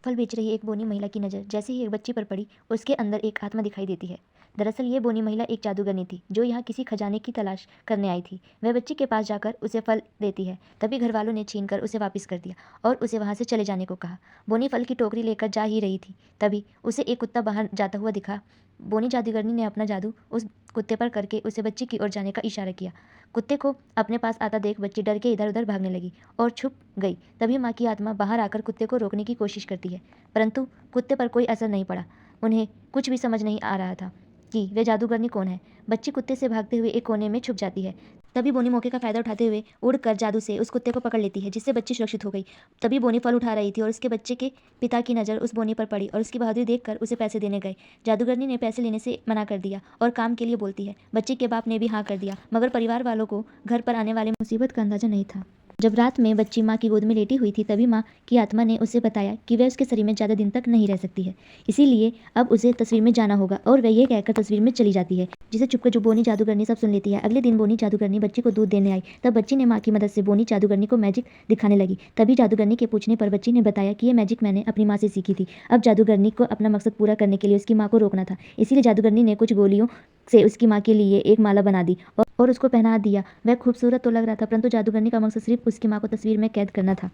फल बेच रही एक बोनी महिला की नज़र जैसे ही एक बच्ची पर पड़ी, उसके अंदर एक आत्मा दिखाई देती है। दरअसल ये बोनी महिला एक जादूगरनी थी जो यहाँ किसी खजाने की तलाश करने आई थी। वह बच्ची के पास जाकर उसे फल देती है। तभी घर वालों ने छीनकर उसे वापस कर दिया और उसे वहाँ से चले जाने को कहा। बोनी फल की टोकरी लेकर जा ही रही थी, तभी उसे एक कुत्ता बाहर जाता हुआ दिखा। बोनी जादूगरनी ने अपना जादू उस कुत्ते पर करके उसे बच्ची की ओर जाने का इशारा किया। कुत्ते को अपने पास आता देख बच्ची डर के इधर उधर भागने लगी और छुप गई। तभी माँ की आत्मा बाहर आकर कुत्ते को रोकने की कोशिश करती है, परंतु कुत्ते पर कोई असर नहीं पड़ा। उन्हें कुछ भी समझ नहीं आ रहा था कि वे जादूगरनी कौन है। बच्ची कुत्ते से भागते हुए एक कोने में छुप जाती है। तभी बोनी मौके का फायदा उठाते हुए उड़कर जादू से उस कुत्ते को पकड़ लेती है, जिससे बच्ची सुरक्षित हो गई। तभी बोनी फल उठा रही थी और उसके बच्चे के पिता की नज़र उस बोनी पर पड़ी और उसकी बहादुरी देखकर उसे पैसे देने गए। जादूगरनी ने पैसे लेने से मना कर दिया और काम के लिए बोलती है। बच्चे के बाप ने भी हाँ कर दिया, मगर परिवार वालों को घर पर आने वाली मुसीबत का अंदाजा नहीं था। जब रात में बच्ची माँ की गोद में लेटी हुई थी, तभी माँ की आत्मा ने उसे बताया कि वह उसके शरीर में ज़्यादा दिन तक नहीं रह सकती है, इसीलिए अब उसे तस्वीर में जाना होगा। और वह ये कहकर तस्वीर में चली जाती है, जिसे चुपकर जो बोनी जादूगरनी सब सुन लेती है। अगले दिन बोनी जादूगरनी बच्ची को दूध देने आई, तब बच्ची ने माँ की मदद से बोनी जादूगरनी को मैजिक दिखाने लगी। तभी जादूगरनी के पूछने पर बच्ची ने बताया कि ये मैजिक मैंने अपनी माँ से सीखी थी। अब जादूगरनी को अपना मकसद पूरा करने के लिए उसकी माँ को रोकना था, इसीलिए जादूगरनी ने कुछ गोलियों से उसकी माँ के लिए एक माला बना दी और उसको पहना दिया। वह खूबसूरत तो लग रहा था, परंतु जादूगरनी का मकसद सिर्फ उसकी माँ को तस्वीर में कैद करना था।